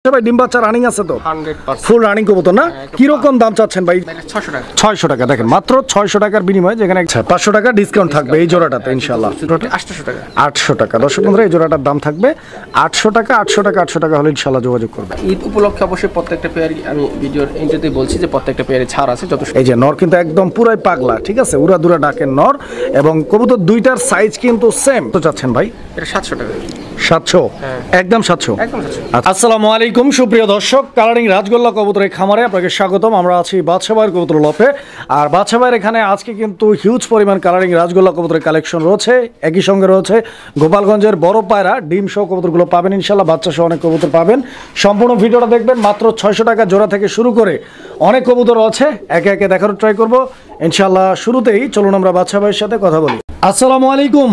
ভাই ডিম বাচ্চা রানিং আছে তো 100% ফুল রানিং কবুতর না কি রকম দাম চাচ্ছেন ভাই 600 টাকা 600 টাকা দেখেন মাত্র 600 টাকার বিনিময়ে যেখানে 500 টাকা ডিসকাউন্ট থাকবে এই জোড়াটাতে ইনশাআল্লাহ 800 টাকা 800 টাকা দর্শক বন্ধুরা এই জোড়াটার দাম থাকবে 800 টাকা 800 টাকা হলে ইনশাআল্লাহ যোগাযোগ করবে ঈদ উপলক্ষে অবশ্যই প্রত্যেকটা পেয়ার আমি ভিডিওর এন্ট্রিতে বলছি যে প্রত্যেকটা পেয়ারে ছাড় আছে যত এই যে নর কিন্তু একদম পুরাই পাগলা ঠিক আছে উড়া দুরা ডাকের নর এবং কবুতর দুইটার সাইজ কিন্তু সেম তো চাচ্ছেন ভাই এটা 700 টাকা 700 একদম 700 একদম 700 আসসালামু আলাইকুম সুপ্রিয় দর্শক কালারিং রাজগোল্লা কবুতরের খামারে আপনাকে স্বাগতম আমরা আছি বাদশা ভাইয়ের কবুতর লফে আর বাদশা ভাইয়ের এখানে আজকে কিন্তু হিউজ পরিমাণ কালারিং রাজগোল্লা কবুতরের কালেকশন রয়েছে একই সঙ্গে রয়েছে গোপালগঞ্জের বড় পায়রা ডিম সহ কবুতরগুলো পাবেন ইনশাল্লাহ বাচ্চা সহ অনেক কবুতর পাবেন সম্পূর্ণ ভিডিওটা দেখবেন মাত্র 600 টাকা জোড়া থেকে শুরু করে অনেক কবুতর আছে একে একে দেখার ট্রাই করব ইনশাল্লাহ শুরুতেই চলুন আমরা বাদশা ভাইয়ের সাথে কথা বলি আসসালামু আলাইকুম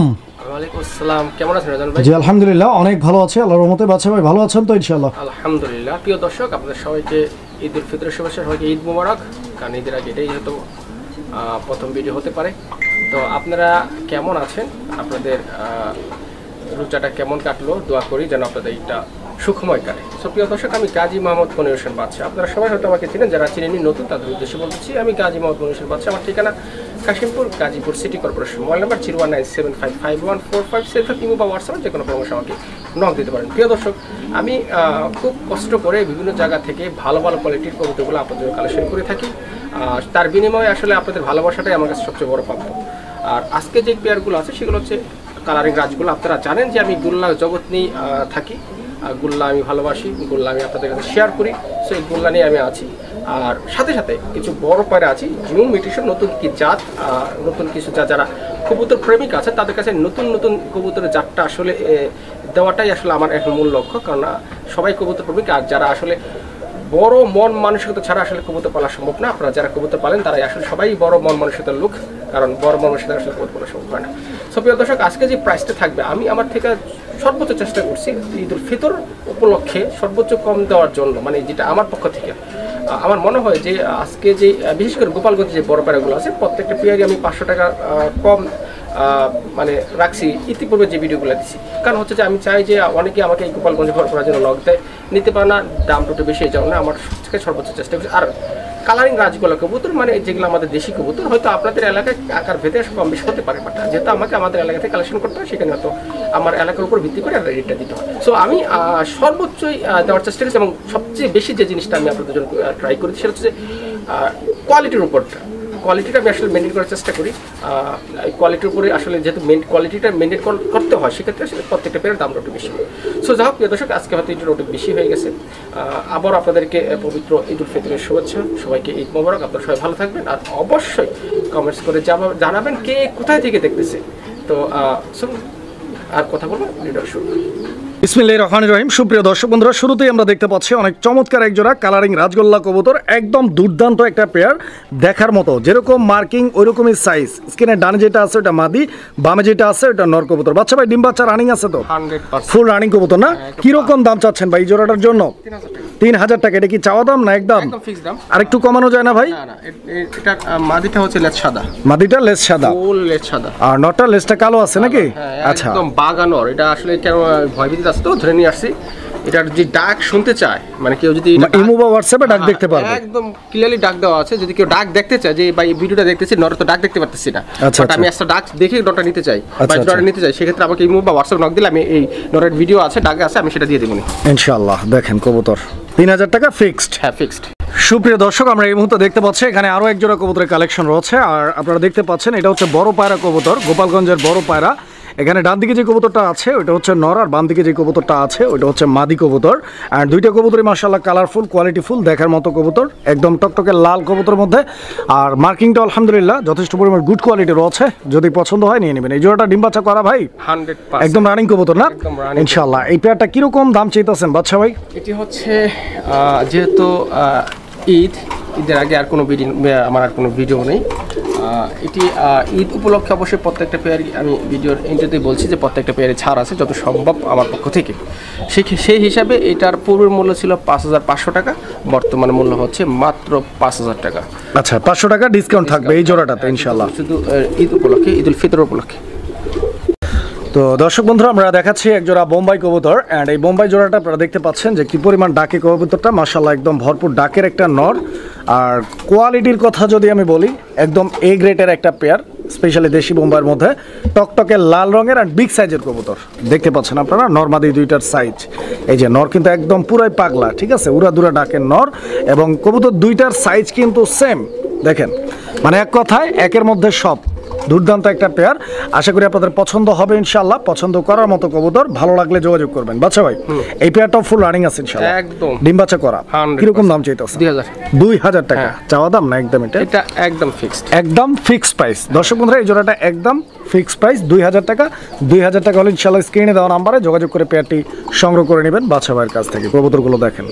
ওয়ালাইকুম আসসালাম কেমন আছেন রাজন ভাই জি আলহামদুলিল্লাহ অনেক ভালো আছি আল্লাহর রহমতে বাদশা ভাই ভালো আছেন তো ইনশাআল্লাহ আলহামদুলিল্লাহ প্রিয় দর্শক আপনাদের সবাইকে ঈদ উল ফিতরের শুভেচ্ছা সবাইকে ঈদ মোবারক কারণ ঈদের আগে এটাই হয়তো প্রথম ভিডিও হতে পারে তো আপনারা কেমন আছেন আপনাদের রোজাটা কেমন কাটলো দোয়া করি যেন আপনাদের এটা সুখময় কাটে সো প্রিয় দর্শক আমি গাজী মোহাম্মদ মনির হোসেন বাদশা আপনারা সবাই হয়তো আমাকে চিনেন যারা চিনেনি নতুন তাদের উদ্দেশ্যে বলতেছি আমি গাজী মোহাম্মদ মনির হোসেন বাদশা আমার ঠিকানা Kashimpur Gazipur city corporation mobile number 01975514577 imo বা হোয়াটসঅ্যাপে যে কোনো পরামর্শ আমাকে নক দিতে পারেন প্রিয় দর্শক আমি খুব কষ্ট করে বিভিন্ন জায়গা থেকে ভালো ভালো কোয়ালিটির কবুতরগুলো আপনাদের কালেকশন করে থাকি তার বিনিময়ে আসলে আপনাদের ভালোবাসাটাই আমার কাছে সবচেয়ে বড় প্রাপ্য আর আজকে যে পেয়ারগুলো আছে সেগুলো হচ্ছে কালারিং রাজগুলো আপনারা জানেন যে আমি গুল্লা জগৎ নিয়ে থাকি গুল্লা আমি ভালোবাসি গুল্লা আমি আপনাদের কাছে শেয়ার করি সেই গুল্লা নিয়ে আমি আছি আর সাথে সাথে কিছু বড় পায়রা আছি নিউ মিউটেশন নতুন কি জাত নতুন কিছু জাত যারা কবুতর প্রেমিক আছে তাদের কাছে নতুন নতুন কবুতরের জাতটা আসলে দেওয়াটাই আসলে আমার এখন মূল লক্ষ্য কারণ সবাই কবুতর প্রেমিক আর যারা আসলে বড় মন মানসিকতা ছাড়া আসলে কবুতর পালা সম্ভব না আপনারা যারা কবুতর পালেন তারাই আসলে সবাই বড় মন মানসিকতার লোক কারণ বড় মন মানসিকতা আসলে কবুতর পালা সম্ভব হয় না সো প্রিয় দর্শক আজকে যে প্রাইসটা থাকবে আমি আমার থেকে সর্বোচ্চ চেষ্টা করছি ঈদ উল ফিতর উপলক্ষে সর্বোচ্চ কম দেওয়ার জন্য মানে যেটা আমার পক্ষ থেকে আমার মনে হয় যে আজকে যে বিশেষ করে গোপালগঞ্জে যে বড় পেয়ারাগুলো আছে প্রত্যেকটা পেয়ারই আমি 500 টাকা কম মানে রাখছি ইতিপূর্বে যে ভিডিওগুলো দিচ্ছি কারণ হচ্ছে যে আমি চাই যে অনেকে আমাকে এই গোপালগঞ্জে ঘর করার জন্য লক দেয় নিতে পারে না দাম দুটো বেশি যাও না আমার থেকে সর্বোচ্চ চেষ্টা করছি আর কালারিং রাজগোলা কবুতর মানে যেগুলো আমাদের দেশি কবুতর হয়তো আপনাদের এলাকায় আকার ভেদে কম বেশি হতে পারে বাট যেহেতু আমাকে আমাদের এলাকা থেকে কালেকশন করতে হয় সেখানে হয়তো আমার এলাকার উপর ভিত্তি করে রেটটা দিতে হয় সো আমি সর্বোচ্চই দেওয়ার চেষ্টা করছি এবং সবচেয়ে বেশি যে জিনিসটা আমি আপনাদের জন্য ট্রাই করেছি সেটা হচ্ছে কোয়ালিটির উপরটা কোয়ালিটিটা আমি আসলে মেনটেন করার চেষ্টা করি কোয়ালিটির উপরে আসলে যেহেতু কোয়ালিটিটা মেনটেন করতে হয় সেক্ষেত্রে আসলে প্রত্যেকটা পেয়ারের দামটা একটু বেশি সো যাই হোক প্রিয় দর্শক আজকে হয়তো একটু একটু বেশি হয়ে গেছে আবার আপনাদেরকে পবিত্র ঈদ উল ফিতরের শুভেচ্ছা সবাইকে ঈদ মোবারক আপনারা সবাই ভালো থাকবেন আর অবশ্যই কমেন্টস করে জানাবেন কে কোথায় থেকে দেখতেছে তো আর কথা বলবো ভিডিও শুরু বিসমিল্লাহির রহমানির রহিম সুপ্রিয় দর্শক বন্ধুরা শুরুতেই আমরা দেখতে পাচ্ছি অনেক চমৎকার এক জোড়া কালারিং রাজগোল্লা কবুতর একদম দুর্দান্ত একটা পেয়ার দেখার মতো যেরকম মার্কিং ওইরকমই সাইজ স্ক্রিনের ডানে যেটা আছে ওটা মাদি বামে যেটা আছে ওটা নর কবুতর বাচ্চা ভাই ডিম বাচ্চা রানিং আছে তো 100% ফুল রানিং কবুতর না কি রকম দাম চাচ্ছেন ভাই এই জোড়াটার জন্য 3000 টাকা এটা কি চাওয়া দাম না একদম ফিক্স দাম আর একটু কমানো যায় না ভাই না এটা মাদিটা হচ্ছে লেজ সাদা মাদিটা লেজ সাদা ফুল লেজ সাদা আর নরটা লেজটা কালো আছে নাকি আচ্ছা একদম বাগানর এটা আসলে কেন ভয়ভীতি আছে তো ধরে নিয়ে আসছি এটার যে ডাক শুনতে চায় মানে কেউ যদি ইমো বা হোয়াটসঅ্যাপে ডাক দেখতে পারবে একদম ক্লিয়ারলি ডাক দেওয়া আছে যদি কেউ ডাক দেখতে চায় যে ভাই ভিডিওটা দেখতেছি নর তো ডাক দেখতে পারতেছি না বাট আমি একটা ডাক দেখে নরটা নিতে চাই বা নরটা নিতে চাই সেক্ষেত্রে আমাকে ইমো বা হোয়াটসঅ্যাপ নক দিলে আমি এই নরের ভিডিও আছে ডাক আছে আমি সেটা দিয়ে দেবো ইনশাআল্লাহ দেখেন কবুতর 3000 টাকা ফিক্সড হ্যাঁ ফিক্সড সুপ্রিয় দর্শক আমরা এই মুহূর্তে দেখতে পাচ্ছি এখানে আরো এক জোড়া কবুতরের কালেকশন রয়েছে আর আপনারা দেখতে পাচ্ছেন এটা হচ্ছে বড় পায়রা কবুতর গোপালগঞ্জের বড় পায়রা এখানে ডান দিকে যে কবুতরটা আছে ওটা হচ্ছে নর আর বাম দিকে যে কবুতরটা আছে ওটা হচ্ছে মাদি কবুতর আর দুইটা কবুতরই মাশাআল্লাহ কালারফুল কোয়ালিটিফুল দেখার মতো কবুতর একদম টকটকে লাল কবুতর মধ্যে আর মার্কিংটা আলহামদুলিল্লাহ যথেষ্ট পরিমাণ গুড কোয়ালিটি রয়েছে যদি পছন্দ হয় নিয়ে নেবেন এই জোড়াটা ডিম বাচ্চা করা ভাই 100% একদম রানিং কবুতর না ইনশাআল্লাহ এই পেয়ারটা কিরকম দাম চাইতেছেন বাচ্চা ভাই এটি হচ্ছে যেহেতু ঈদের আগে আর কোনো ভিডিও আমার আর কোনো ভিডিও নেই এটি ঈদ উপলক্ষে অবশ্যই প্রত্যেকটা পেয়ার আমি ভিডিওর এন্ট্রিতে বলছি যে প্রত্যেকটা পেয়ারে ছাড় আছে যত সম্ভব আমার পক্ষ থেকে সেই হিসাবে এটার পূর্বের মূল্য ছিল 5500 টাকা বর্তমান মূল্য হচ্ছে মাত্র 5000 টাকা আচ্ছা 500 টাকা ডিসকাউন্ট থাকবে এই জোড়াটাতে ইনশাআল্লাহ শুধু ঈদ উপলক্ষে ঈদ উল ফিতর উপলক্ষে তো তো দর্শক বন্ধুরা আমরা দেখাচ্ছি এক জোড়া বোম্বাই কবুতর, অ্যান্ড এই বোম্বাই জোড়াটা আপনারা দেখতে পাচ্ছেন যে কি পরিমাণ ডাকে কবুতরটা, মাশাআল্লাহ একদম ভরপুর ডাকের একটা নর। আর কোয়ালিটির কথা যদি আমি বলি, একদম এ গ্রেডের একটা পেয়ার, স্পেশালি দেশি বোম্বাইয়ের মধ্যে টকটকে লাল রঙের আর বিগ সাইজের কবুতর দেখতে পাচ্ছেন আপনারা। নরমাদি দুইটার সাইজ, এই যে নর কিন্তু একদম পুরাই পাগলা, ঠিক আছে, উড়াদুরা ডাকের নর, এবং কবুতর দুইটার সাইজ কিন্তু সেম। দেখেন, মানে এক কথায় একের মধ্যে সব। দুর্দান্ত একটা পেয়ার, আশা করি আপনাদের পছন্দ হবে ইনশাআল্লাহ। পছন্দ করার মতো কবুতর, ভালো লাগলে যোগাযোগ করবেন। বাচ্চা ভাই, এই পেয়ারটাও ফুল রানিং আছে ইনশাআল্লাহ, একদম ডিম বাচ্চা করা। 100% কিরকম দাম চাইতেছে? 2000 টাকা চাওয়া দাম না একদম? এটা একদম ফিক্সড, একদম ফিক্সড প্রাইস। দর্শক বন্ধুরা, এই জোড়াটা একদম ফিক্সড প্রাইস 2000 টাকা। 2000 টাকা হলে ইনশাআল্লাহ স্ক্রিনে দেওয়া নাম্বারে যোগাযোগ করে পেয়ারটি সংগ্রহ করে নেবেন বাচ্চা ভাইয়ের কাছ থেকে। কবুতরগুলো দেখেন,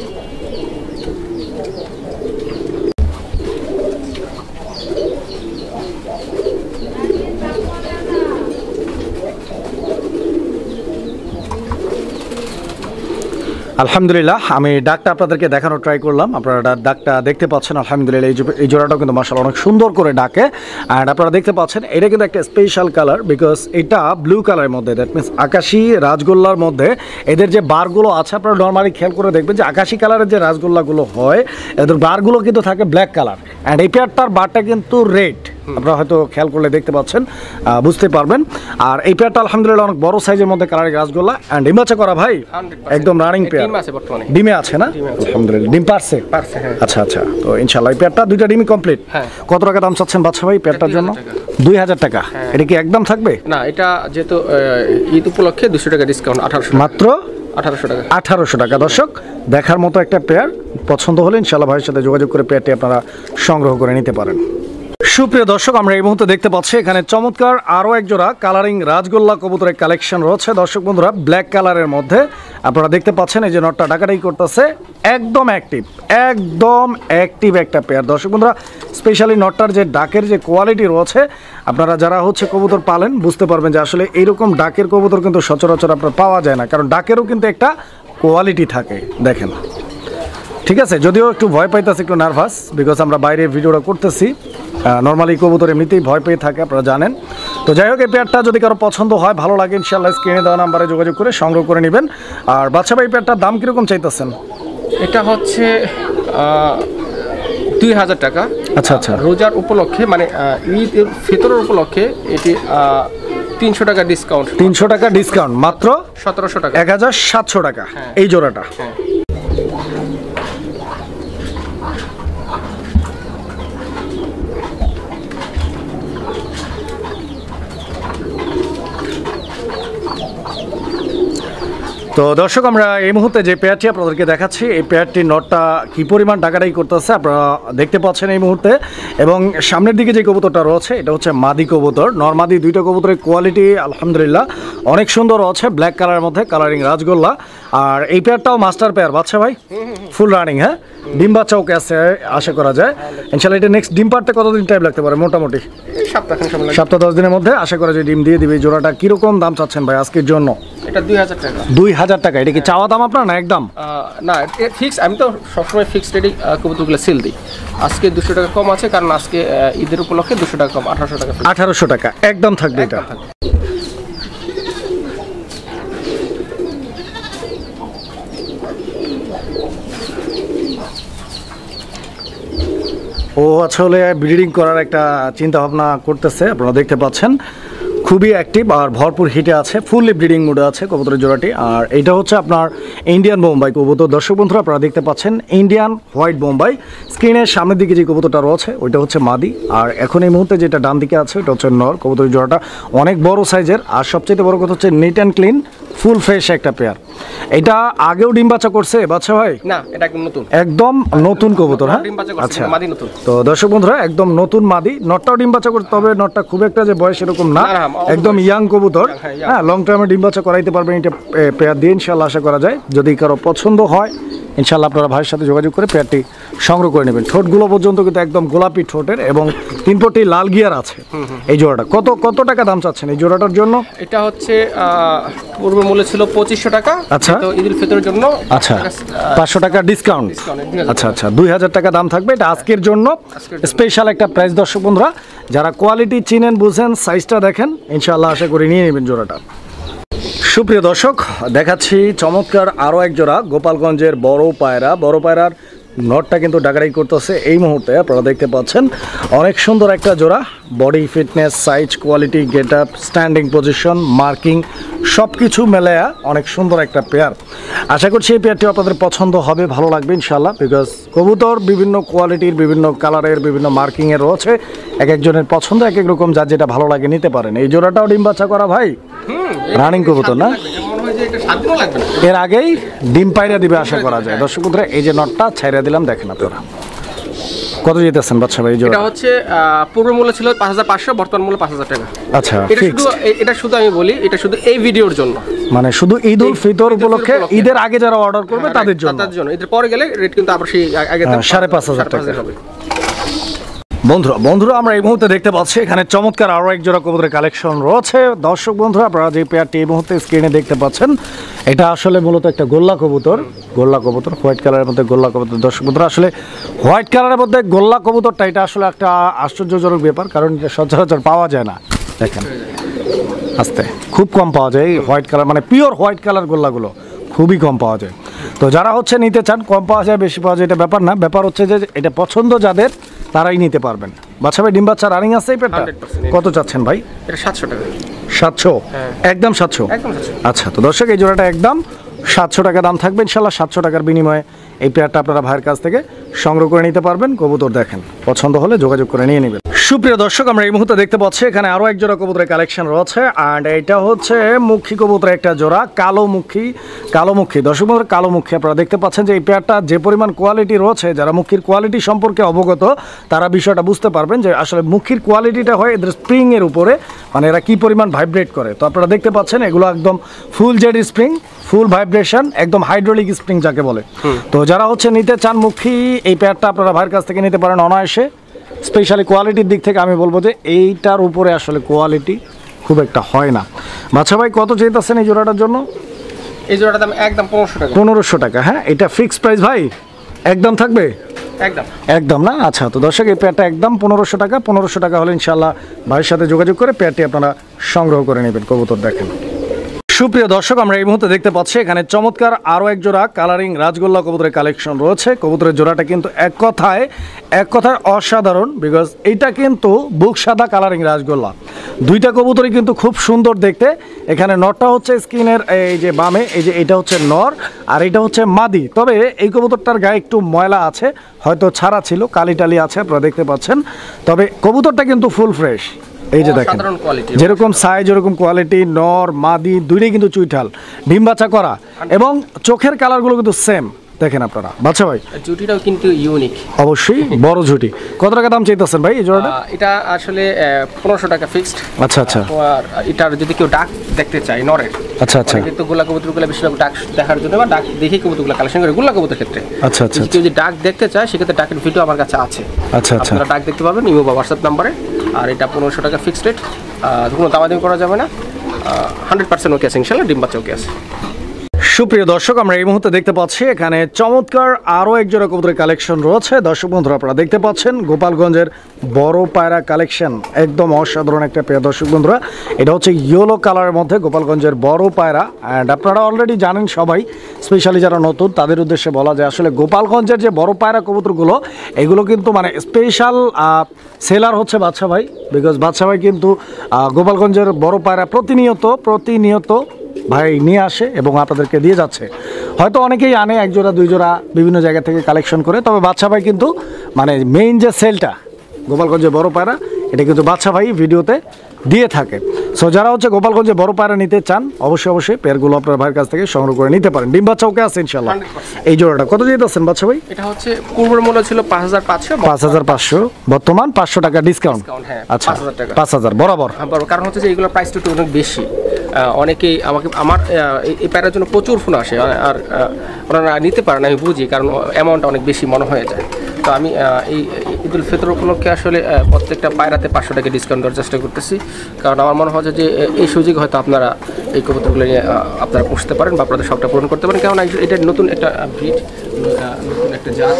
আলহামদুলিল্লাহ। আমি ডাকটা আপনাদেরকে দেখানোর ট্রাই করলাম, আপনারা ডাকটা দেখতে পাচ্ছেন। আলহামদুলিল্লাহ, এই জোড়াটাও কিন্তু মাশাআল্লাহ অনেক সুন্দর করে ডাকে। অ্যান্ড আপনারা দেখতে পাচ্ছেন এটা কিন্তু একটা স্পেশাল কালার, বিকজ এটা ব্লু কালারের মধ্যে, দ্যাট মিনস আকাশি রাজগোল্লার মধ্যে এদের যে বারগুলো আছে, আপনারা নর্মালি খেয়াল করে দেখবেন যে আকাশি কালারের যে রাজগোল্লাগুলো হয়, এদের বারগুলো কিন্তু থাকে ব্ল্যাক কালার। অ্যান্ড এই পেয়ারটার বারটা কিন্তু রেড, আপনারা হয়তো খেয়াল করলে দেখতে পাচ্ছেন, বুঝতে পারবেন। আর এই পেয়ারটা আলহামদুলিল্লাহ অনেক বড় সাইজের মধ্যে কালারের রাজগোল্লা, অ্যান্ড ডিম বাচ্চা করা ভাই, একদম রানিং পেয়ার। ডিমে আছে না? আলহামদুলিল্লাহ, ডিম পারছে। আচ্ছা আচ্ছা, তো ইনশাআল্লাহ এই পেয়ারটা দুইটা ডিমই কমপ্লিট। কত টাকা দাম চাচ্ছেন বাচ্চা ভাই পেয়ারটার জন্য? 2000 টাকা। এটা কি একদম থাকবে? না, এটা যেহেতু ঈদ উপলক্ষে 200 টাকা ডিসকাউন্ট, 1800 মাত্র 1800 টাকা। 1800 টাকা। দর্শক, দেখার মতো একটা পেয়ার, পছন্দ হলে ইনশাআল্লাহ ভাইয়ের সাথে যোগাযোগ করে পেয়ারটি আপনারা সংগ্রহ করে নিতে পারেন। সুপ্রিয় দর্শক, আমরা এই মুহূর্তে দেখতে পাচ্ছি এখানে চমৎকার আরও এক জোড়া কালারিং রাজগোল্লা কবুতরের কালেকশন রয়েছে। দর্শক বন্ধুরা, ব্ল্যাক কালারের মধ্যে আপনারা দেখতে পাচ্ছেন এই যে নটটা ডাকাডাকি করতেছে, একদম অ্যাক্টিভ, একদম অ্যাক্টিভ একটা পেয়ার। দর্শক বন্ধুরা, স্পেশালি নটটার যে ডাকের যে কোয়ালিটি রয়েছে, আপনারা যারা কবুতর পালেন বুঝতে পারবেন যে আসলে এইরকম ডাকের কবুতর কিন্তু সচরাচর আপনার পাওয়া যায় না, কারণ ডাকেরও কিন্তু একটা কোয়ালিটি থাকে। দেখেন, ঠিক আছে, যদিও একটু ভয় পাইতেছে, একটু নার্ভাস, বিকজ আমরা বাইরে ভিডিওটা করতেছি। নর্মালি কবুতর এমনিতেই ভয় পেয়ে থাকে, আপনারা জানেন। তো যাই হোক, এই পেয়ারটা যদি কারো পছন্দ হয়, ভালো লাগে, ইনশাআল্লাহ স্ক্রিনে দেওয়া নাম্বারে যোগাযোগ করে সংগ্রহ করে নেবেন। আর বাচ্চা ভাই, পেয়ারটার দাম কীরকম চাইতেছেন? এটা হচ্ছে 2000 টাকা। আচ্ছা আচ্ছা, রোজার উপলক্ষে, মানে ঈদ ফিতরের উপলক্ষে এটি 300 টাকা ডিসকাউন্ট। 300 টাকা ডিসকাউন্ট, মাত্র 1700 টাকা, 1700 টাকা এই জোড়াটা। তো দর্শক, আমরা এই মুহূর্তে যে পেয়ারটি আপনাদেরকে দেখাচ্ছি, এই পেয়ারটির নটটা কি পরিমাণ ডাকাডাকি করতেছে আপনারা দেখতে পাচ্ছেন এই মুহূর্তে। এবং সামনের দিকে যে কবুতরটা রয়েছে, এটা হচ্ছে মাদি কবুতর, নরমাদি। দুইটা কবুতরের কোয়ালিটি আলহামদুলিল্লাহ অনেক সুন্দর রয়েছে, ব্ল্যাক কালারের মধ্যে কালারিং রাজগোল্লা। আর এই পেয়ারটাও মাস্টার পেয়ার বাচ্চা ভাই, ফুল রানিং। হ্যাঁ, ডিম বাচ্চাও আছে আশা করা যায় ইনশাআল্লাহ। এটা নেক্সট ডিম পারতে কতদিন টাইম লাগতে পারে? মোটামুটি সপ্তাহ 10 দিনের মধ্যে আশা করা যায় ডিম দিয়ে দিবে। জোড়াটা কিরকম দাম চাচ্ছেন ভাই আজকের জন্য? এটা 2000 টাকা। 2000 টাকা। এটা কি চাওয়া দাম আপনার না একদম? না, ফিক্স। আমি তো সবসময় ফিক্সড রেটে কবুতরগুলো সেল দিই। আজকে 200 টাকা কম আছে, কারণ আজকে ঈদের উপলক্ষে 200 টাকা কম, 1800 টাকা। 1800 টাকা একদম থাকবে এটা। ও আসলে ব্রিডিং করার একটা চিন্তা ভাবনা করতেছে, আপনারা দেখতে পাচ্ছেন। খুবই অ্যাক্টিভ আর ভরপুর হিটে আছে, ফুললি ব্রিডিং মুডে আছে কবুতরের জোড়াটি। আর এটা হচ্ছে আপনার ইন্ডিয়ান বোম্বাই কবুতর। দর্শক বন্ধুরা, আপনারা দেখতে পাচ্ছেন ইন্ডিয়ান হোয়াইট বোম্বাই। স্ক্রিনের সামনের দিকে যে কবুতরটা রয়েছে ওইটা হচ্ছে মাদি, আর এখন এই মুহূর্তে যেটা ডান দিকে আছে ওটা হচ্ছে নর। কবুতরের জোড়াটা অনেক বড় সাইজের, আর সবচেয়ে বড় কথা হচ্ছে neat and clean, full fresh একটা পেয়ার। এটা আগেও ডিম বাচ্চা করছে বাচ্চা ভাই? না, এটা একদম নতুন, একদম নতুন কবুতর। হ্যাঁ, আচ্ছা, মাদি নতুন। তো দর্শক বন্ধুরা, একদম নতুন মাদি। নটটাও ডিম বাচ্চা করতে হবে, নটটা খুব একটা যে বয়স এরকম না, একদম ইয়াং কবুতর। হ্যাঁ, লং টার্মে ডিম বাচ্চা করাইতে পারবেন এটা পেয়ার দিয়ে ইনশাআল্লাহ আশা করা যায়। যদি কারো পছন্দ হয় ইনশাআল্লাহ আপনারা ভাইয়ের সাথে যোগাযোগ করে পেয়ারটি সংগ্রহ করে নেবেন। ঠোঁটগুলো পর্যন্ত কিন্তু একদম গোলাপি ঠোঁটের, এবং 3 পটি লাল গিয়ার আছে এই জোড়াটা। কত টাকা দাম চাচ্ছেন এই জোড়াটার জন্য? এটা হচ্ছে পূর্ব মূল্য ছিল 2500 টাকা। আচ্ছা, তো ঈদুল ফিতরের জন্য আচ্ছা 500 টাকা ডিসকাউন্ট। আচ্ছা আচ্ছা, 2000 টাকা দাম থাকবে। এটা আজকের জন্য স্পেশাল একটা প্রাইস। দর্শক বন্ধুরা, যারা কোয়ালিটি চিনেন বুঝেন, সাইজটা দেখেন, ইনশাআল্লাহ আশা করি নিয়ে নেবেন জোড়াটা। সুপ্রিয় দর্শক, দেখাচ্ছি চমৎকার আরও এক জোড়া গোপালগঞ্জের বড় পায়রার নটটা কিন্তু ডাকাডাকি করতেছে এই মুহূর্তে। আপনারা দেখতে পাচ্ছেন অনেক সুন্দর একটা জোড়া, body fitness, size, quality, get up, standing position, marking সব কিছু মেলায়া অনেক সুন্দর একটা পেয়ার। আশা করছি এই পেয়ারটি আপনাদের পছন্দ হবে, ভালো লাগবে ইনশাল্লাহ। বিকজ কবুতর বিভিন্ন কোয়ালিটির, বিভিন্ন কালারের, বিভিন্ন মার্কিংয়ের রয়েছে, এক একজনের পছন্দ এক এক রকম, যার যেটা ভালো লাগে নিতে পারেন। এই জোড়াটাও ডিম বাচ্চা করা ভাই, রানিং কবুতর না? এর আগেই ডিম পায়রা দিবে আশা করা যায়। দর্শক বন্ধুরা, এই যে নটটা ছাইরা দিলাম, দেখেন আপনারা কত যেতেছেন বাচ্চা ভাই? এটা হচ্ছে পূর্ব মূল্য ছিল 5500, বর্তমান মূল্য 5000 টাকা। আচ্ছা, এটা শুধু আমি বলি, এটা শুধু এই ভিডিওর জন্য, মানে শুধু ঈদ উল ফিতর উপলক্ষে, ঈদের আগে যারা অর্ডার করবে তাদের জন্য। ঈদের পরে গেলে রেট কিন্তু আবার সেই আগে 5500 টাকা হবে। বন্ধুরা আমরা এই মুহূর্তে দেখতে পাচ্ছি এখানে চমৎকার আরও এক জোড়া কবুতরের কালেকশন রয়েছে। দর্শক বন্ধুরা, আপনারা যে পেয়ারটি এই মুহূর্তে স্ক্রিনে দেখতে পাচ্ছেন, এটা আসলে মূলত একটা গোল্লা কবুতর, হোয়াইট কালারের মধ্যে গোল্লা কবুতর। দর্শক বন্ধুরা, আসলে হোয়াইট কালারের মধ্যে গোল্লা কবুতরটা এটা আসলে একটা আশ্চর্যজনক ব্যাপার, কারণ এটা সচরাচর পাওয়া যায় না। দেখেন আস্তে, খুব কম পাওয়া যায় এই হোয়াইট কালার, মানে পিওর হোয়াইট কালার গোল্লাগুলো খুবই কম পাওয়া যায়। তো যারা হচ্ছে নিতে চান, কম পাওয়া যায় বেশি পাওয়া যায় এটা ব্যাপার না, ব্যাপার হচ্ছে যে এটা পছন্দ যাদের তারাই নিতে পারবেন। বাচ্চা ভাই, ডিম বাচ্চা রানিং আছে এই পেটটা? কত চাচ্ছেন ভাই? এটা 700 টাকা। 700? একদম 700? আচ্ছা, তো দর্শক এই জোড়াটা একদম 700 টাকা দাম থাকবে ইনশাল্লাহ। 700 টাকার বিনিময়ে এই পেয়ারটা আপনারা ভাইয়ের কাছ থেকে সংগ্রহ করে নিতে পারবেন। কবুতর দেখেন, পছন্দ হলে যোগাযোগ করে নিয়ে নেবেন। সুপ্রিয় দর্শক, আমরা এই মুহূর্তে দেখতে পাচ্ছি এখানে আরও এক জোড়া কবুতরের কালেকশন রয়েছে। অ্যান্ড এটা হচ্ছে মুখী কবুতরের একটা জোড়া, কালোমুখী। দর্শক বন্ধুরা, কালোমুখী আপনারা দেখতে পাচ্ছেন যে এই পেয়ারটা যে পরিমাণ কোয়ালিটি রয়েছে, যারা মুখীর কোয়ালিটি সম্পর্কে অবগত তারা বিষয়টা বুঝতে পারবেন যে আসলে মুখীর কোয়ালিটিটা হয় এদের স্প্রিংয়ের উপরে, মানে এরা কী পরিমাণ ভাইব্রেট করে। তো আপনারা দেখতে পাচ্ছেন এগুলো একদম ফুল জেড স্প্রিং, ফুল ভাইব্রেশন, একদম হাইড্রোলিক স্প্রিং যাকে বলে। তো যারা হচ্ছে নিতে চান মুখী, এই পেয়ারটা আপনারা ভাইয়ের কাছ থেকে নিতে পারেন অনায়াসে। স্পেশালি কোয়ালিটির দিক থেকে আমি বলবো যে এইটার উপরে আসলে কোয়ালিটি খুব একটা হয় না। বাচ্চা ভাই, কত চাইতেছেন এই জোড়াটার জন্য? এই জোড়াটার দাম একদম 1500 টাকা। 1500 টাকা? হ্যাঁ, এটা ফিক্সড প্রাইস ভাই, একদম থাকবে? একদম না? আচ্ছা, তো দর্শক এই পেয়ারটা একদম 1500 টাকা। 1500 টাকা হলে ইনশাল্লাহ ভাইয়ের সাথে যোগাযোগ করে পেয়ারটি আপনারা সংগ্রহ করে নেবেন। কবুতর দেখেন। সুপ্রিয় দর্শক, আমরা এই মুহূর্তে দেখতে পাচ্ছি এখানে চমৎকার আরও এক জোড়া কালারিং রাজগোল্লা কবুতরের কালেকশন রয়েছে। কবুতরের জোড়াটা কিন্তু এক কথায় অসাধারণ, বিকজ এইটা কিন্তু বুক সাদা কালারিং রাজগোল্লা। দুইটা কবুতরই কিন্তু খুব সুন্দর দেখতে। এখানে নরটা হচ্ছে স্কিনের এই যে বামে, এই যে এটা হচ্ছে নর, আর এটা হচ্ছে মাদি। তবে এই কবুতরটার গায়ে একটু ময়লা আছে, হয়তো ছাড়া ছিল, কালি টালি আছে, আপনারা দেখতে পাচ্ছেন। তবে কবুতরটা কিন্তু ফুল ফ্রেশ। এই যে দেখেন, যেরকম সাইজ ওরকম কোয়ালিটি, নর মাদি দুইটাই কিন্তু চুইঠাল, ডিম বাচ্চা করা, এবং চোখের কালারগুলো কিন্তু সেম। দেখেন আপনারা, বাচ্চা ভাই জুটিটাও কিন্তু ইউনিক, অবশ্যই বড় জুটি। কত টাকা দাম চাইতেছেন ভাই এই জোড়াটা? এটা আসলে 1500 টাকা ফিক্সড। আচ্ছা আচ্ছা। আর এটার যদি কেউ ডাক দেখতে চায় নরের, আচ্ছা আচ্ছা, কিন্তু গোল্লা কবুতরগুলো বেশিরভাগ ডাক দেখার জন্য বা ডাক দেখে কবুতরগুলো কালেকশন করে গোল্লা কবুতরের ক্ষেত্রে। আচ্ছা আচ্ছা, কেউ যদি ডাক দেখতে চায় সেক্ষেত্রে ডাকের ভিডিও আমার কাছে আছে। আচ্ছা আচ্ছা, আপনারা ডাক দেখতে পাবেন ইমো বা হোয়াটসঅ্যাপ নাম্বারে। আর এটা 1500 টাকা ফিক্সড রেট, কোনো দামাদামি করা যাবে না। 100% ওকে আছে ইনশাআল্লাহ, ডিম বাচ্চা ওকে আছে। সুপ্রিয় দর্শক, আমরা এই মুহূর্তে দেখতে পাচ্ছি এখানে চমৎকার আরও এক জোড়া কবুতরের কালেকশন রয়েছে। দর্শক বন্ধুরা, আপনারা দেখতে পাচ্ছেন গোপালগঞ্জের বড় পায়রা কালেকশন, একদম অসাধারণ একটা পেয়ার। দর্শক বন্ধুরা, এটা হচ্ছে ইয়েলো কালারের মধ্যে গোপালগঞ্জের বড় পায়রা। অ্যান্ড আপনারা অলরেডি জানেন সবাই, স্পেশালি যারা নতুন তাদের উদ্দেশ্যে বলা যায়, আসলে গোপালগঞ্জের যে বড় পায়রা কবুতরগুলো, এগুলো কিন্তু মানে স্পেশাল সেলার হচ্ছে বাচ্চা ভাই। বিকজ বাচ্চা ভাই কিন্তু গোপালগঞ্জের বড় পায়রা প্রতিনিয়ত ভাই নিয়ে আসে এবং আপনাদেরকে দিয়ে যাচ্ছে। হয়তো অনেকেই আনে এক জোড়া দুই জোড়া বিভিন্ন জায়গা থেকে কালেকশন করে, তবে বাচ্চা ভাই কিন্তু মানে মেইন যে সেলটা গোপালগঞ্জে বড় পায়রা, এটা কিন্তু বাচ্চা ভাই ভিডিওতে দিয়ে থাকে। সো যারা হচ্ছে গোপালগঞ্জে বড় পায়রা নিতে চান, অবশ্যই পেয়ারগুলো আপনার ভাইয়ের কাছ থেকে সংগ্রহ করে নিতে পারেন। ডিম বাচ্চা ওকে আছে ইনশাল্লাহ। এই জোড়াটা কত দিয়ে দিচ্ছেন বাচ্চা ভাই? এটা হচ্ছে পূর্বের মূল্য ছিল 5500, বর্তমান 500 টাকা ডিসকাউন্ট। আচ্ছা, 5000 বরাবর। কারণ হচ্ছে যে এগুলোর প্রাইসটা একটু অনেক বেশি। অনেকেই আমার এই প্যারার জন্য প্রচুর ফোন আসে, আর ওনারা নিতে পারেন, আমি বুঝি, কারণ অ্যামাউন্টটা অনেক বেশি মনে হয়ে যায়। তো আমি এই ঈদুল ফিতর উপলক্ষে আসলে প্রত্যেকটা পায়রাতে 500 টাকা ডিসকাউন্ট দেওয়ার চেষ্টা করতেছি, কারণ আমার মনে হয় যে এই সুযোগ হয়তো আপনারা এই কবুতরগুলো নিয়ে আপনারা পুষতে পারেন বা আপনাদের শখটা পূরণ করতে পারেন, কারণ এটা নতুন একটা ব্রিড, নতুন একটা জাত,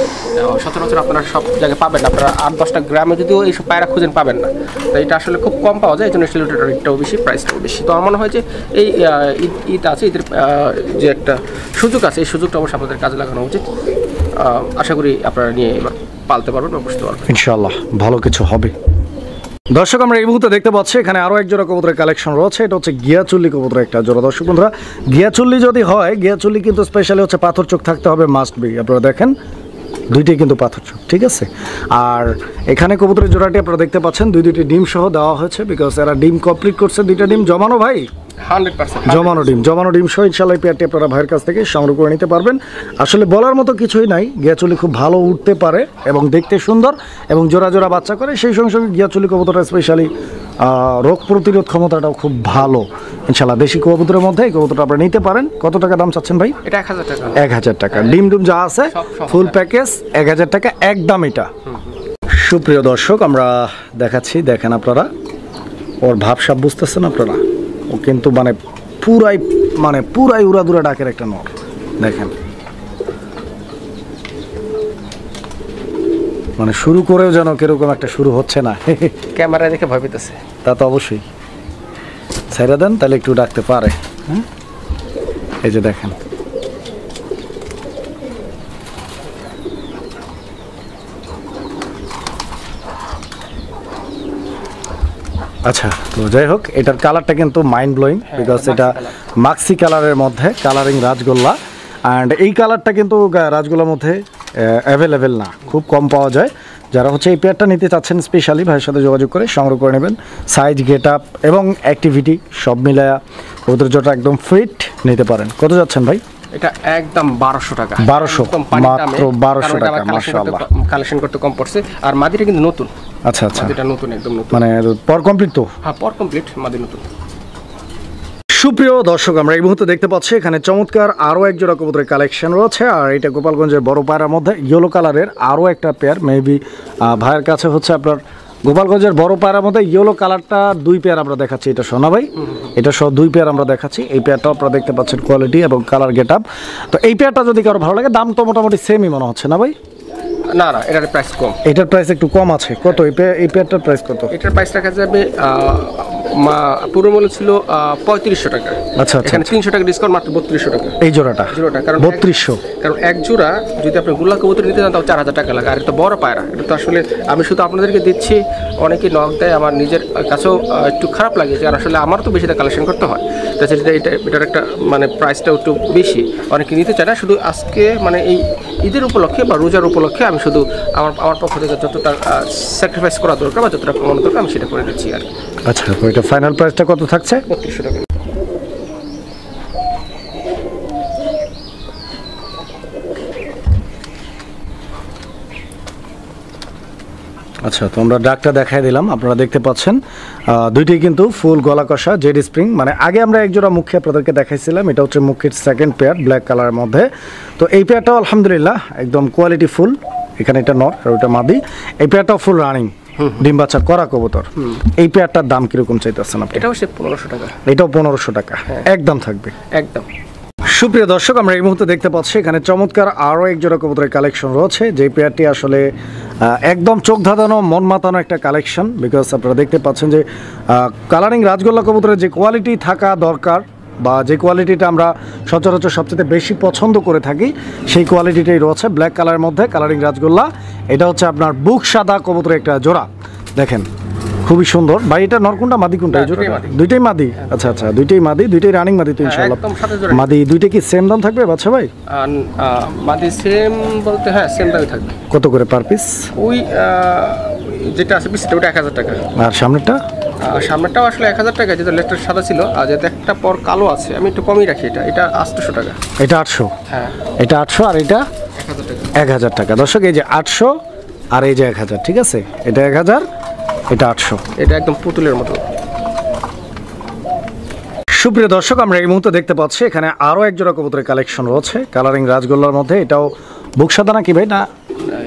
সচরাচর আপনারা সব জায়গায় পাবেন না। আপনারা 8-10টা গ্রামে যদিও এইসব পায়রা খুঁজেন পাবেন না, তো এটা আসলে খুব কম পাওয়া যায়, এই জন্য আসলে রেটটাও বেশি, প্রাইসটাও বেশি। তো আমার মনে হয় যে এই ঈদ আছে, ঈদের যে একটা সুযোগ আছে, এই সুযোগটা অবশ্যই আপনাদের কাজে লাগানো উচিত। আশা করি আপনারা নিয়ে এবার পালতে পারবেন বা বুঝতে পারবেন, ইনশাআল্লাহ ভালো কিছু হবে। দর্শক আমরা এই মুহূর্তে দেখতে পাচ্ছি এখানে আরও এক জোড়া কবুতরের কালেকশন রয়েছে। এটা হচ্ছে গিয়াচুল্লি কবুতরের একটা জোড়া। দর্শক বন্ধুরা, গিয়াচুল্লি যদি হয়, গিয়াচুল্লি কিন্তু স্পেশালি হচ্ছে পাথর চোখ থাকতে হবে, মাস্ট বি। আপনারা দেখেন দুইটাই কিন্তু পাথর চোখ, ঠিক আছে। আর এখানে কবুতরের জোড়াটি আপনারা দেখতে পাচ্ছেন দুইটি ডিম সহ দেওয়া হয়েছে, বিকজ এরা ডিম কমপ্লিট করছে, দুইটা ডিম জমানো ভাই, 100% জমানো ডিম সহ ইনশাআল্লাহ পেয়ারটি আপনারা ভাইয়ের কাছ থেকে সংগ্রহ করে নিতে পারবেন। আসলে বলার মতো কিছুই নাই, গিয়াচুলি খুব ভালো উঠতে পারে এবং দেখতে সুন্দর এবং জোড়া জোড়া বাচ্চা করে। সেই সঙ্গে সঙ্গে গিয়াচুলি কবুতরটা স্পেশালি রোগ প্রতিরোধ ক্ষমতাটাও খুব ভালো ইনশাআল্লাহ। দেশি কবুতরের মধ্যে এই কবুতরটা আপনারা নিতে পারেন। কত টাকা দাম চাচ্ছেন ভাই? এটা 1000 টাকা। 1000 টাকা ডিম ডুম যা আছে ফুল প্যাকেজ 1000 টাকা একদম। এটা সুপ্রিয় দর্শক আমরা দেখাচ্ছি, দেখেন আপনারা ওর ভাবসাব বুঝতেছেন আপনারা, ও কিন্তু পুরাই উড়াদুরা ডাকের একটা নর। দেখেন শুরু করেও যেন কিরকম একটা শুরু হচ্ছে না, ক্যামেরা দেখে ভয় পেতেছে। তা তো অবশ্যই, ছেড়ে দেন তাহলে একটু ডাকতে পারে। হ্যাঁ এই যে দেখেন, আচ্ছা তো যাই হোক, এটার কালারটা কিন্তু মাইন্ড ব্লোয়িং, বিকজ এটা মাক্সি কালারের মধ্যে কালারিং রাজগোল্লা। অ্যান্ড এই কালারটা কিন্তু রাজগোল্লার মধ্যে অ্যাভেলেবেল না, খুব কম পাওয়া যায়। যারা হচ্ছে এই পেয়ারটা নিতে চাচ্ছেন স্পেশালি ভাইয়ের সাথে যোগাযোগ করে সংগ্রহ করে নেবেন। সাইজ, গেট আপ এবং অ্যাক্টিভিটি সব মিলায়া ওদের জন্য একদম ফিট নিতে পারেন। কত যাচ্ছেন ভাই? এটা একদম 1200 টাকা। 1200 মাত্র 1200 টাকা, মাশাআল্লাহ। কালেকশন করতে কম পড়ছে। আর মাদিটা কিন্তু নতুন। আচ্ছা আচ্ছা, মাদিটা নতুন, একদম নতুন, মানে পর কমপ্লিট তো? হ্যাঁ পর কমপ্লিট, মাদি নতুন। সুপ্রিয় দর্শক আমরা এই মুহূর্তে দেখতে পাচ্ছি এখানে চমৎকার আরও এক জোড়া কবুতরের কালেকশন রয়েছে। আর এটা গোপালগঞ্জের বড় পায়রার মধ্যে ইয়েলো কালারের আরও একটা পেয়ার, মেবি ভাইয়ের কাছে হচ্ছে আপনার গোপালগঞ্জের বড় পায়রার মধ্যে ইয়েলো কালারটা 2 পেয়ার আমরা দেখাচ্ছি। এটা সোনা ভাই, এটা সহ 2 পেয়ার আমরা দেখাচ্ছি। এই পেয়ারটাও আপনারা দেখতে পাচ্ছেন কোয়ালিটি এবং কালার গেট আপ। তো এই পেয়ারটা যদি কারো ভালো লাগে, দাম তো মোটামুটি সেমই মনে হচ্ছে না ভাই? না না, এটার প্রাইস কম। এটার প্রাইস একটু কম আছে। কত এই পেয়ারটার প্রাইস কত? এটার প্রাইস রাখা যাবে পুরো মূল্য ছিল 3500 টাকা। আচ্ছা আচ্ছা, এখানে 300 টাকা ডিসকাউন্ট, মাত্র 3200 টাকা এই জোড়াটা। কারণ 3200, কারণ এক জোড়া যদি আপনি গোল্লা কবুতর নিতে চান তাও 4000 টাকা লাগে। আর এটা বড় পায়রা, এটা তো আসলে আমি শুধু আপনাদেরকে দিচ্ছি, অনেকেই নক দেয়, আমার নিজের কাছেও একটু খারাপ লাগে যে আসলে আমারও তো বেশিটা কালেকশন করতে হয়। তাছাড়া এটার একটা মানে প্রাইসটাও একটু বেশি, অনেকে নিতে চায় না। শুধু আজকে মানে এই ঈদের উপলক্ষে বা রোজার উপলক্ষে আমি শুধু আমার পক্ষ থেকে যতটা স্যাক্রিফাইস করা দরকার বা যতটা কমানো দরকার আমি সেটা করে দিচ্ছি আর। আচ্ছা, তো এটা ফাইনাল প্রাইসটা কত থাকছে? 3200 টাকা। আচ্ছা, তো আমরা ডাকটা দেখাই দিলাম, আপনারা দেখতে পাচ্ছেন দুইটি কিন্তু ফুল গলা কষা জেড স্প্রিং। মানে আগে আমরা এক জোড়া মুখী আপনাদেরকে দেখাইছিলাম, এটা হচ্ছে মুখীর সেকেন্ড পেয়ার ব্ল্যাক কালারের মধ্যে। তো এই পেয়ারটাও আলহামদুলিল্লাহ একদম কোয়ালিটি ফুল। এখানে এটা নর আর ওটা মাদি। এই পেয়ারটাও ফুল রানিং ডিম বাচ্চা করা কবুতর। এই পেয়ারটার দাম কিরকম চাইতেছেন আপনি? এটাও সে 1500 টাকা। এটাও 1500 টাকা একদম থাকবে, একদম। সুপ্রিয় দর্শক আমরা এই মুহূর্তে দেখতে পাচ্ছি এখানে চমৎকার আরও এক জোড়া কবুতরের কালেকশন রয়েছে, যে পেয়ারটি আসলে একদম চোখ ধাঁধানো মন মাতানো একটা কালেকশন। বিকজ আপনারা দেখতে পাচ্ছেন যে কালারিং রাজগোল্লা কবুতরের যে কোয়ালিটি থাকা দরকার বা যে কোয়ালিটিটা আমরা সচরাচর সবচেয়ে বেশি পছন্দ করে থাকি, সেই কোয়ালিটিটাই রয়েছে ব্ল্যাক কালারের মধ্যে কালারিং রাজগোল্লা। এটা হচ্ছে আপনার বুক সাদা কবুতরের একটা জোড়া, দেখেন খুবই সুন্দর। ভাই এটা নরকুন্ডা মাদি কোনটা? এই জোড়া দুইটাই মাদি। আচ্ছা আচ্ছা, দুইটাই মাদি, দুইটাই রানিং মাদি তো ইনশাআল্লাহ। মাদি দুইটা কি সেম দাম থাকবে বাচ্চা ভাই? মাদি সেম বলতে হ্যাঁ সেম দামই থাকবে। কত করে পার পিস? ওই যেটা আছে পিসটা ওটা 1000 টাকা। আর সামনেরটা? সামনেরটাও আসলে 1000 টাকা, যেটা লেটার সাদা ছিল, আর যেটা একটা পর কালো আছে আমি একটু কমই রাখি। এটা 800 টাকা। এটা 800? হ্যাঁ এটা 800 আর এটা 1000 টাকা। 1000 টাকা। দর্শক এই যে 800 আর এই যে 1000, ঠিক আছে? এটা 1000, এটা 800। এটা একদম পুতুলের মতো। সুপ্রিয় দর্শক আমরা এই মুহূর্তে দেখতে পাচ্ছি এখানে আরও এক জোড়া কবুতরের কালেকশন রয়েছে কালারিং রাজগোল্লার মধ্যে। এটাও বুক সাদা নাকি ভাই? না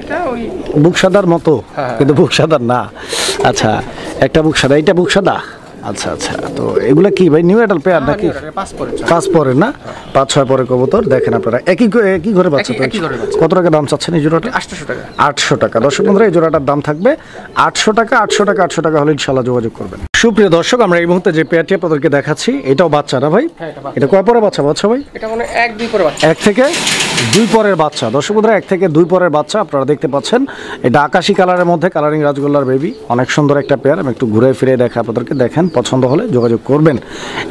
এটা ওই বুক সাদার মতো, হ্যাঁ। কিন্তু বুক সাদার না। আচ্ছা, একটা বুক সাদা, এইটা বুক সাদা। আচ্ছা আচ্ছা, তো এগুলা কি ভাই, নিউ অ্যাডাল্ট পেয়ার নাকি? পাসপোর্ট 5 পরের না, 5-6 পরের কবুতর। দেখেন আপনারা একই ঘরে বাচ্চা তো। একই ঘরে বাচ্চা। কত টাকা দাম চাচ্ছেন এই জোড়াটা? 800 টাকা। 800 টাকা। দর্শক বন্ধুরা, এই জোড়াটার দাম থাকবে 800 টাকা। 800 টাকা হলে ইনশাআল্লাহ যোগাযোগ করবেন। সুপ্রিয় দর্শক, আমরা এই মুহূর্তে যে পেয়ারটি আপনাদেরকে দেখাচ্ছি, এটাও বাচ্চা না ভাই? হ্যাঁ, এটা বাচ্চা। এটা কয় পরের বাচ্চা ভাই? এটা মানে 1-2 করে বাচ্চা। 1 থেকে 2 পরের বাচ্চা। দর্শক বন্ধুরা, 1 থেকে 2 পরের বাচ্চা আপনারা দেখতে পাচ্ছেন। এটা আকাশী কালারের মধ্যে কালারিং রাজগোল্লার বেবি, অনেক সুন্দর একটা পেয়ার। আমি একটু ঘুরে ফিরে দেখা আপনাদেরকে, দেখেন পছন্দ হলে যোগাযোগ করবেন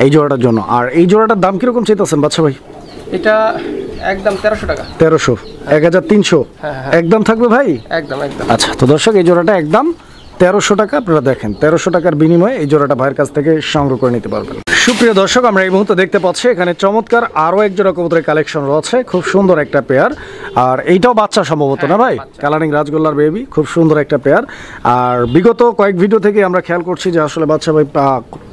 এই জোড়াটার জন্য। আর এই জোড়াটার দাম কিরকম চাইতেছেন বাচ্চা ভাই? এটা একদম 1300 টাকা। 1300, 1300 হ্যাঁ। একদম থাকবে ভাই? একদম। আচ্ছা, তো দর্শক এই জোড়াটা একদম 1300 টাকা। আপনারা দেখেন 1300 টাকার বিনিময়ে এই জোড়াটা ভাইয়ের কাছ থেকে সংগ্রহ করে নিতে পারবেন। সুপ্রিয় দর্শক, আমরা এই মুহূর্তে দেখতে পাচ্ছি এখানে চমৎকার আরও এক জোড়া কবুতরের কালেকশন রয়েছে, খুব সুন্দর একটা পেয়ার। আর এইটাও বাচ্চা সম্ভবত না ভাই? কালারিং রাজগোল্লার বেবি, খুব সুন্দর একটা পেয়ার। আর বিগত কয়েক ভিডিও থেকে আমরা খেয়াল করছি যে আসলে বাচ্চা ভাই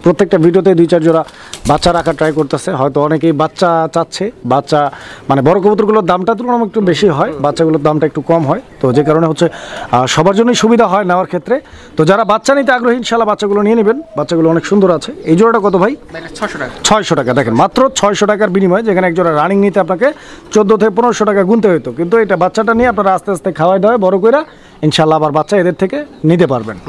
প্রত্যেকটা ভিডিওতে 2-4 জোড়া বাচ্চা রাখা ট্রাই করতেছে। হয়তো অনেকেই বাচ্চা চাচ্ছে, বাচ্চা মানে বড় কবুতরগুলোর দামটা তুলনামূলক একটু বেশি হয়, বাচ্চাগুলোর দামটা একটু কম হয়। তো যে কারণে হচ্ছে সবার জন্যই সুবিধা হয় নেওয়ার ক্ষেত্রে। তো যারা বাচ্চা নিতে আগ্রহী, ইনশাআল্লাহ বাচ্চাগুলো নিয়ে নেবেন। বাচ্চাগুলো অনেক সুন্দর আছে। এই জোড়াটা কত ভাই? 600 টাকা। 600 টাকা। দেখেন মাত্র 600 টাকার বিনিময়ে, যেখানে এক জোড়া রানিং নিতে আপনাকে 14 থেকে 1500 টাকা গুনতে হতো, কিন্তু এটা বাচ্চাটা নিয়ে আপনারা আস্তে আস্তে খাওয়াই দাওয়ায় বড় করে ইনশাআল্লাহ আবার বাচ্চা এদের থেকে নিতে পারবেন।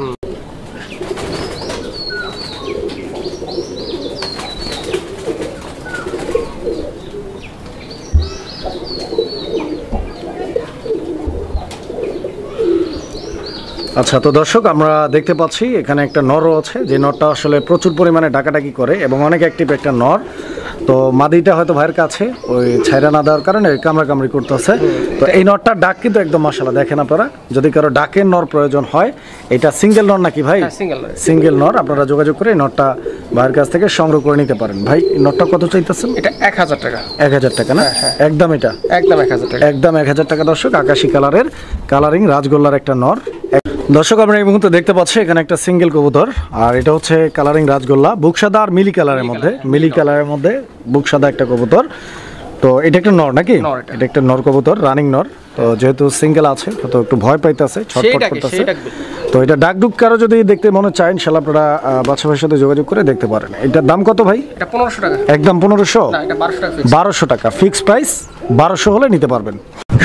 আচ্ছা, তো দর্শক আমরা দেখতে পাচ্ছি এখানে একটা নরও আছে, যে নরটা আসলে প্রচুর পরিমাণে ডাকাডাকি করে এবং অনেক অ্যাক্টিভ একটা নর। তো মাদিটা হয়তো ভাইয়ের কাছে ওই ছাইরা না দেওয়ার কারণে কামড়াকামড়ি করতেছে। তো এই নরটার ডাক কিন্তু একদম মাশাআল্লাহ, দেখেন আপনারা। যদি কারো ডাকের নর প্রয়োজন হয়, এটা সিঙ্গেল নর নাকি ভাই? সিঙ্গেল নর। আপনারা যোগাযোগ করে এই নরটা ভাইয়ের কাছ থেকে সংগ্রহ করে নিতে পারেন। ভাই এই নরটা কত চাইতেছেন? এটা 1000 টাকা। 1000 টাকা না? একদম এটা একদম 1000 টাকা। একদম 1000 টাকা। দর্শক, আকাশী কালারের কালারিং রাজগোল্লার একটা নর। দর্শক, আমরা এই মুহূর্তে দেখতে পাচ্ছি এখানে একটা সিঙ্গেল কবুতর, আর এটা হচ্ছে কালারিং রাজগোল্লা, বুকসাদা আর মিলি কালারের মধ্যে বুকসাদা একটা কবুতর। তো এটা একটা নর নাকি? এটা একটা নর কবুতর, রানিং নর। তো যেহেতু সিঙ্গেল আছে তো একটু ভয় পাইতেছে, ছটফট করতেছে। তো এটা ডাকডুক কারো যদি দেখতে মনে চায়, ইনশাআল্লাহ আপনারা বাচ্চা ভাইয়ের সাথে যোগাযোগ করে দেখতে পারেন। এটার দাম কত ভাই? এটা 1500 টাকা। একদম 1500? না, এটা 1200 টাকা। 1200 টাকা ফিক্স প্রাইস। 1200 হলে নিতে পারবেন।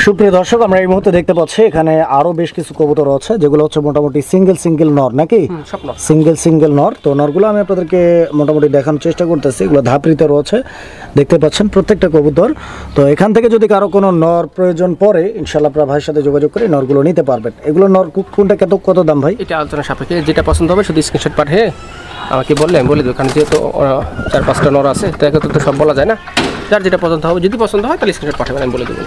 সুপ্রিয় দর্শক, আমরা এই মুহূর্তে দেখতে পাচ্ছি এখানে আরো বেশ কিছু কবুতর আছে, যেগুলো হচ্ছে মোটামুটি সিঙ্গেল নর নাকি? সিঙ্গেল নর। তো নরগুলো আমি আপনাদেরকে মোটামুটি দেখানোর চেষ্টা করতেছি। এগুলো ধাপরিতে রয়েছে, দেখতে পাচ্ছেন প্রত্যেকটা কবুতর। তো এখান থেকে যদি কারো কোনো নর প্রয়োজন পড়ে, ইনশাআল্লাহ আপনারা ভাইয়ের সাথে যোগাযোগ করে নরগুলো নিতে পারবেন। এগুলো নর কোনটা কত দাম ভাই? এটা আলোচনা সাপেক্ষে, যেটা পছন্দ হবে শুধু স্ক্রিনশট পাঠিয়ে আমাকে বললে আমি বলে দেবো। কারণ যেহেতু 4-5টা নর আছে, তাকে তো সব বলা যায় না। যার যেটা পছন্দ হবে, যদি পছন্দ হয় তাহলে স্ক্রিনশট পাঠাবেন, আমি বলে দেবো।